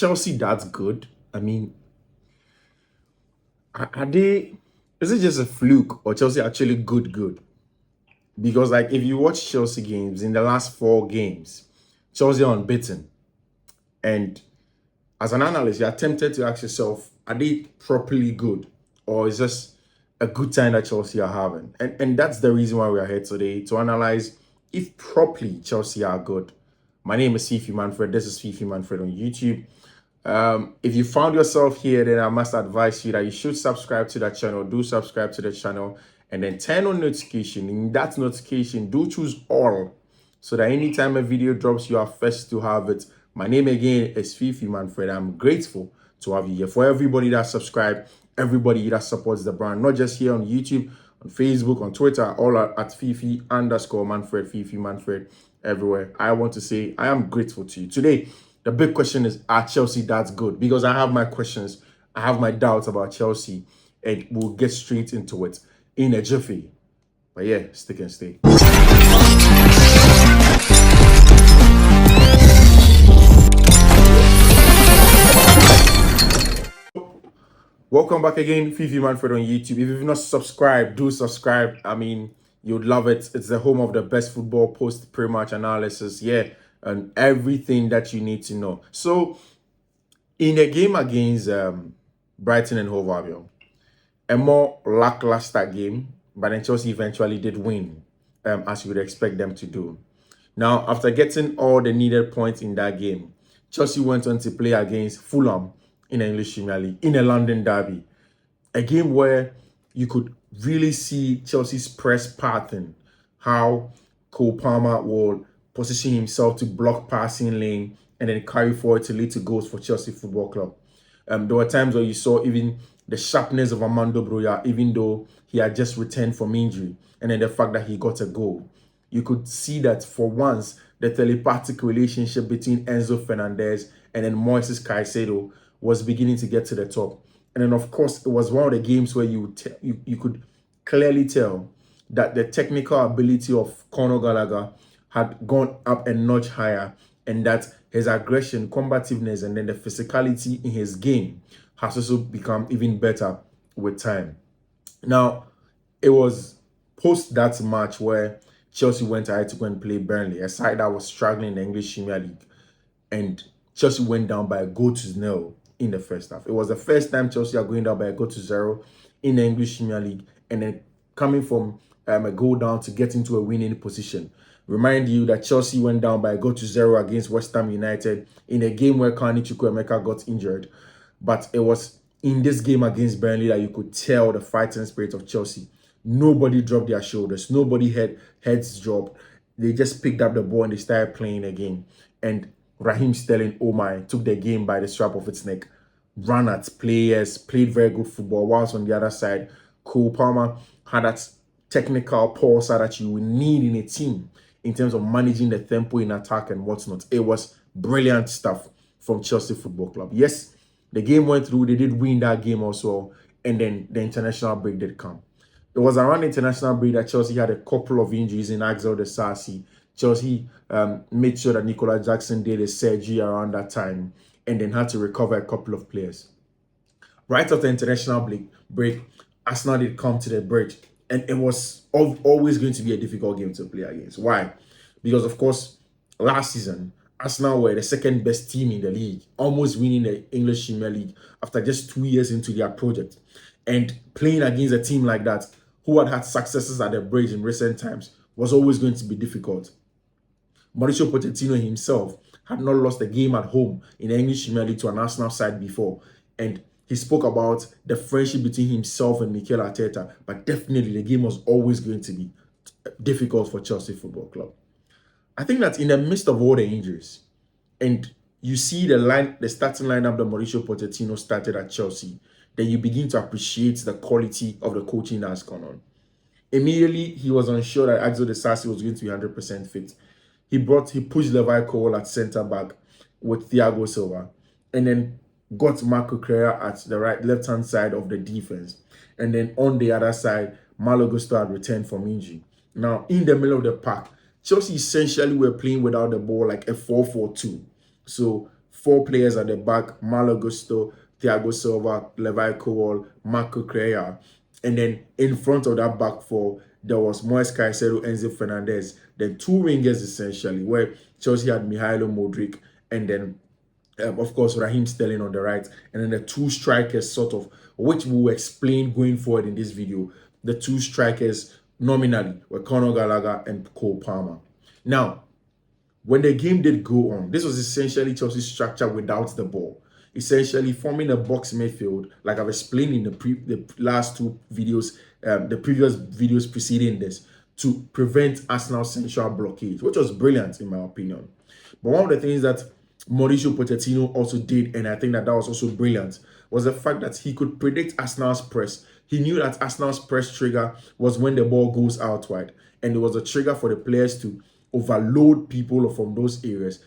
Chelsea that good? I mean, are they? Is it just a fluke or Chelsea actually good? Because like if you watch Chelsea games in the last 4 games, Chelsea are unbeaten. And as an analyst, you're tempted to ask yourself, are they properly good? Or is this a good time that Chelsea are having? And that's the reason why we are here today, to analyze if properly Chelsea are good. My name is Fiifi-Manfred. This is Fiifi-Manfred on YouTube. If you found yourself here, then I must advise you that you should subscribe to that channel. Do subscribe to the channel and then turn on notification. In that notification, do choose all so that anytime a video drops, you are first to have it. My name again is Fiifi-Manfred. I'm grateful to have you here. For everybody that subscribed, everybody that supports the brand, not just here on YouTube, on Facebook, on Twitter, all at Fiifi_Manfred, Fiifi-Manfred, everywhere. I want to say I am grateful to you. Today, the big question is, are Chelsea that good? Because I have my questions, I have my doubts about Chelsea, and we'll get straight into it in a jiffy. But yeah, stick and stay. Welcome back again, Fiifi-Manfred on YouTube. If you've not subscribed, do subscribe. I mean, you'd love it. It's the home of the best football post pre-match analysis. Yeah, and everything that you need to know. So, in a game against Brighton and Hove Albion, a more lackluster game, but then Chelsea eventually did win, as you would expect them to do. Now, after getting all the needed points in that game, Chelsea went on to play against Fulham in the English Premier League, in a London derby. A game where you could really see Chelsea's press pattern, how Cole Palmer will position himself to block passing lane and then carry forward to lead to goals for Chelsea Football Club. There were times where you saw even the sharpness of Armando Broja, even though he had just returned from injury, and then the fact that he got a goal. You could see that for once, the telepathic relationship between Enzo Fernandez and then Moises Caicedo was beginning to get to the top. And then, of course, it was one of the games where you could clearly tell that the technical ability of Conor Gallagher had gone up a notch higher, and that his aggression, combativeness, and then the physicality in his game has also become even better with time. Now, it was post that match where Chelsea went ahead to go and play Burnley, a side that was struggling in the English Premier League, and Chelsea went down by a goal to 0 in the first half. It was the first time Chelsea are going down by a goal to 0 in the English Premier League, and then coming from a goal down to get into a winning position. Remind you that Chelsea went down by a goal to 0 against West Ham United in a game where Carney Chukwuemeka got injured. But it was in this game against Burnley that you could tell the fighting spirit of Chelsea. Nobody dropped their shoulders. Nobody had heads dropped. They just picked up the ball and they started playing again. And Raheem Sterling, oh my, took the game by the strap of its neck. Ran at players, played very good football. Whilst on the other side, Cole Palmer had that technical pulse that you would need in a team in terms of managing the tempo in attack and whatnot. It was brilliant stuff from Chelsea Football Club. Yes, the game went through. They did win that game also. And then the international break did come. It was around the international break that Chelsea had a couple of injuries in Axel Disasi. Chelsea made sure that Nicola Jackson did a surgery around that time and then had to recover a couple of players. Right after the international break, Arsenal did come to the bridge, and it was always going to be a difficult game to play against. Why? Because, of course, last season, Arsenal were the second best team in the league, almost winning the English Premier League after just 2 years into their project. And playing against a team like that, who had successes at the bridge in recent times, was always going to be difficult. Mauricio Pochettino himself had not lost a game at home in the English Premier League to an Arsenal side before. And he spoke about the friendship between himself and Mikel Arteta. But definitely the game was always going to be difficult for Chelsea Football Club. I think that in the midst of all the injuries, and you see the starting lineup that Mauricio Pochettino started at Chelsea, then you begin to appreciate the quality of the coaching that has gone on. Immediately, he was unsure that Axel Disasi was going to be 100% fit. He pushed Levi Cole at centre back with Thiago Silva, and then got Marco Correa at the left-hand side of the defense. And then on the other side, Malo Gusto had returned from injury. Now, in the middle of the pack, Chelsea essentially were playing without the ball like a 4-4-2. So 4 players at the back: Malo Gusto, Thiago Silva, Levi Kowal, Marco Correa. And then in front of that back 4, there was Moise Caicedo, Enzo Fernandez. Then 2 wingers essentially, where Chelsea had Mihailo Modric, and then of course, Raheem Sterling on the right, and then the 2 strikers, sort of, which we will explain going forward in this video. The 2 strikers nominally were Conor Gallagher and Cole Palmer. Now, when the game did go on, this was essentially Chelsea's structure without the ball, essentially forming a box midfield, like I've explained in the last 2 videos, the previous videos preceding this, to prevent Arsenal's central blockade, which was brilliant in my opinion. But one of the things that Mauricio Pochettino also did, and I think that was also brilliant, was the fact that he could predict Arsenal's press. He knew that Arsenal's press trigger was when the ball goes out wide, and it was a trigger for the players to overload people from those areas,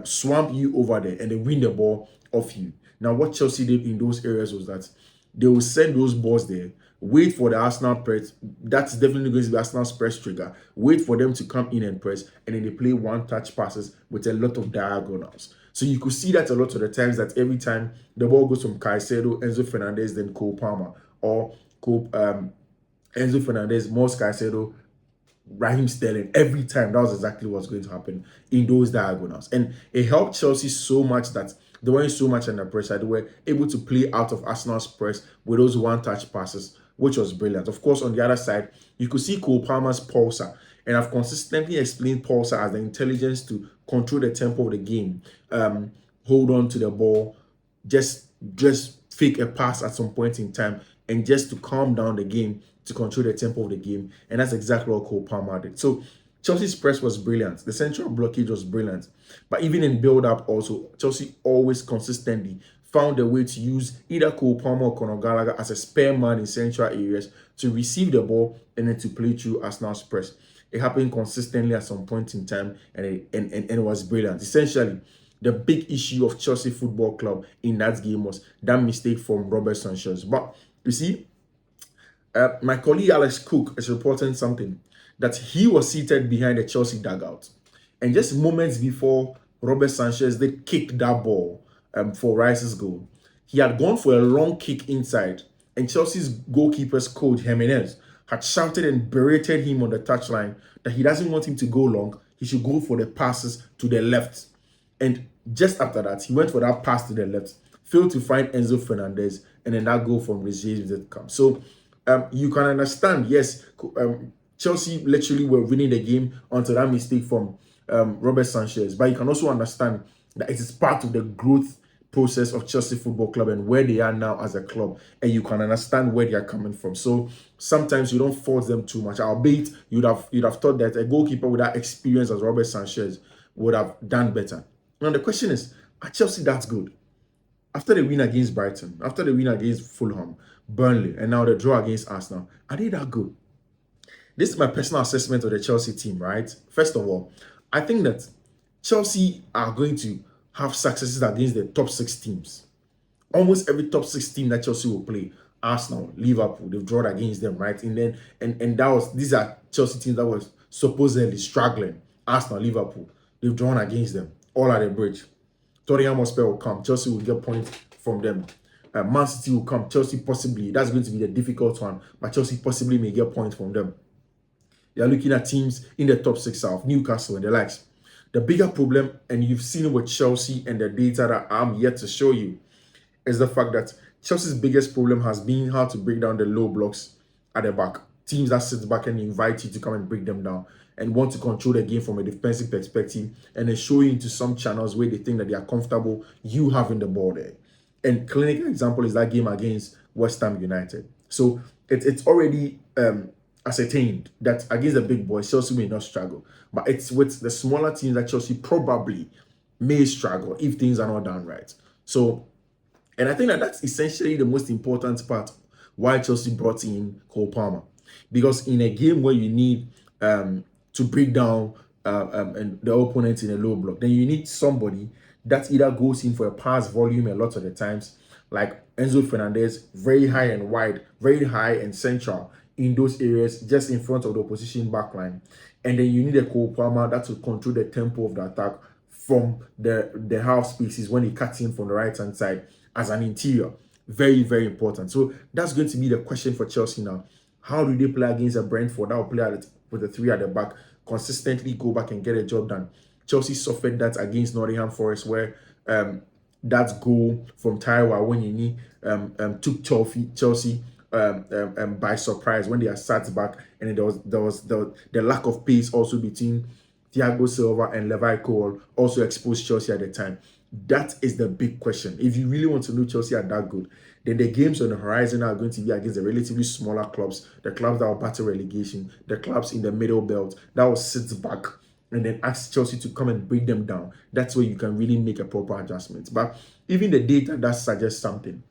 swamp you over there, and they win the ball off you. Now, what Chelsea did in those areas was that they will send those balls there, wait for the Arsenal press. That's definitely going to be Arsenal's press trigger. Wait for them to come in and press, and then they play one-touch passes with a lot of diagonals. So you could see that a lot of the times, that every time the ball goes from Caicedo, Enzo Fernandez, then Cole Palmer, or Enzo Fernandez, Moise Caicedo, Raheem Sterling, every time, that was exactly what's going to happen in those diagonals. And it helped Chelsea so much that they weren't so much under pressure. They were able to play out of Arsenal's press with those one-touch passes, which was brilliant. Of course, on the other side, you could see Cole Palmer's pulsar. And I've consistently explained pulsar as the intelligence to control the tempo of the game, hold on to the ball, just fake a pass at some point in time, and just to calm down the game, to control the tempo of the game. And that's exactly what Cole Palmer did. So Chelsea's press was brilliant. The central blockade was brilliant. But even in build-up also, Chelsea always consistently found a way to use either Cole Palmer or Conor Gallagher as a spare man in central areas to receive the ball and then to play through Arsenal's press. It happened consistently at some point in time, and it was brilliant. Essentially, the big issue of Chelsea Football Club in that game was that mistake from Robert Sanchez. But you see, my colleague Alex Cook is reporting something, that he was seated behind the Chelsea dugout, and just moments before Robert Sanchez did kick that ball for Rice's goal, he had gone for a long kick inside, and Chelsea's goalkeeper's coach Jimenez had shouted and berated him on the touchline that he doesn't want him to go long, he should go for the passes to the left. And just after that, he went for that pass to the left, failed to find Enzo Fernandez, and then that goal from Regis did come. So you can understand, yes, Chelsea literally were winning the game until that mistake from Robert Sanchez. But you can also understand that it is part of the growth process of Chelsea Football Club and where they are now as a club. And you can understand where they are coming from. So sometimes you don't force them too much. Albeit you'd have thought that a goalkeeper with that experience as Robert Sanchez would have done better. Now the question is, are Chelsea that good? After the win against Brighton, after the win against Fulham, Burnley, and now the draw against Arsenal, are they that good? This is my personal assessment of the Chelsea team, right? First of all, I think that Chelsea are going to have successes against the top 6 teams. Almost every top 6 team that Chelsea will play, Arsenal, Liverpool, they've drawn against them, right? And then these are Chelsea teams that were supposedly struggling. Arsenal, Liverpool, they've drawn against them, all at the bridge. Tottenham Hotspur will come, Chelsea will get points from them. Man City will come, Chelsea possibly, that's going to be the difficult one, but Chelsea possibly may get points from them. They are looking at teams in the top 6 of Newcastle and the likes. The bigger problem, and you've seen it with Chelsea and the data that I'm yet to show you, is the fact that Chelsea's biggest problem has been how to break down the low blocks at the back. Teams that sit back and invite you to come and break them down and want to control the game from a defensive perspective, and then show you into some channels where they think that they are comfortable you having the ball there. And clinical example is that game against West Ham United. So it's already ascertained that against the big boys, Chelsea may not struggle. But it's with the smaller teams that Chelsea probably may struggle if things are not done right. So, and I think that that's essentially the most important part why Chelsea brought in Cole Palmer. Because in a game where you need to break down and the opponent in a low block, then you need somebody that either goes in for a pass volume a lot of the times, like Enzo Fernandez, very high and wide, very high and central in those areas, just in front of the opposition backline. And then you need a Cole Palmer that will control the tempo of the attack from the half spaces when they cut in from the right hand side as an interior. Very, very important. So that's going to be the question for Chelsea now. How do they play against a Brentford that will play with the three at the back, consistently go back and get a job done? Chelsea suffered that against Nottingham Forest, where that goal from Taiwo Awoniyi took Chelsea by surprise when they are sat back, and there was the lack of pace also between Thiago Silva and Levi Cole also exposed Chelsea at the time. That is the big question. If you really want to know Chelsea are that good, then the games on the horizon are going to be against the relatively smaller clubs, the clubs that will battle relegation, the clubs in the middle belt that will sit back and then ask Chelsea to come and break them down. That's where you can really make a proper adjustment. But even the data that suggests something.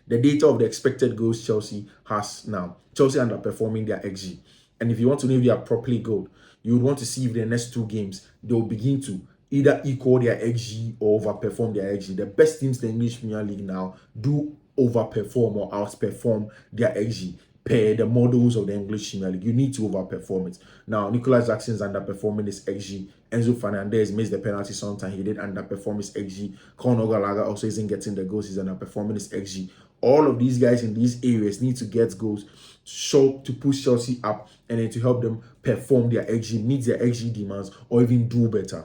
The data of the expected goals Chelsea has now. Chelsea underperforming their XG. And if you want to know if they are properly good, you would want to see if the next two games, they will begin to either equal their XG or overperform their XG. The best teams in the English Premier League now do overperform or outperform their XG per the models of the English Premier League. You need to overperform it. Now, Nicolas Jackson's underperforming his XG. Enzo Fernandez missed the penalty sometime. He did underperform his XG. Conor Gallagher also isn't getting the goals. He's underperforming his XG. All of these guys in these areas need to get goals to push Chelsea up and then to help them perform their XG, meet their XG demands, or even do better.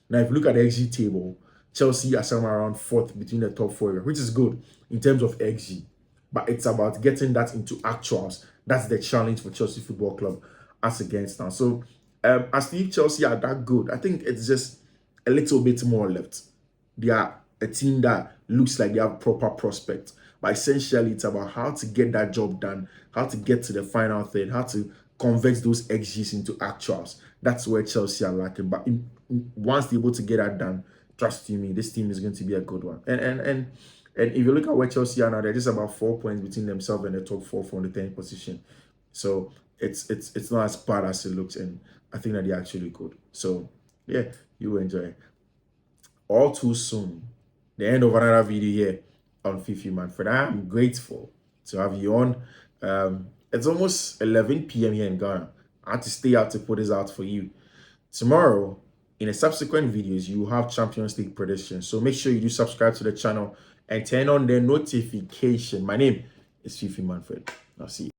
Now, if you look at the XG table, Chelsea are somewhere around fourth between the top four, which is good in terms of XG. But it's about getting that into actuals. That's the challenge for Chelsea Football Club as against now. So, as if Chelsea are that good, I think it's just a little bit more left. They are a team that looks like they have proper prospect. But essentially, it's about how to get that job done, how to get to the final third, how to convert those XGs into actuals. That's where Chelsea are lacking. But once they're able to get that done, trust you me, this team is going to be a good one. And if you look at where Chelsea are now, they're just about 4 points between themselves and the top four from the 10th position. So it's not as bad as it looks, and I think that they're actually good. So yeah, you enjoy. All too soon, the end of another video here on Fiifi-Manfred. I am grateful to have you on. It's almost 11 p.m. here in Ghana. I had to stay out to put this out for you. Tomorrow, in the subsequent videos, you will have Champions League predictions. So make sure you do subscribe to the channel and turn on the notification. My name is Fiifi-Manfred. I'll see you.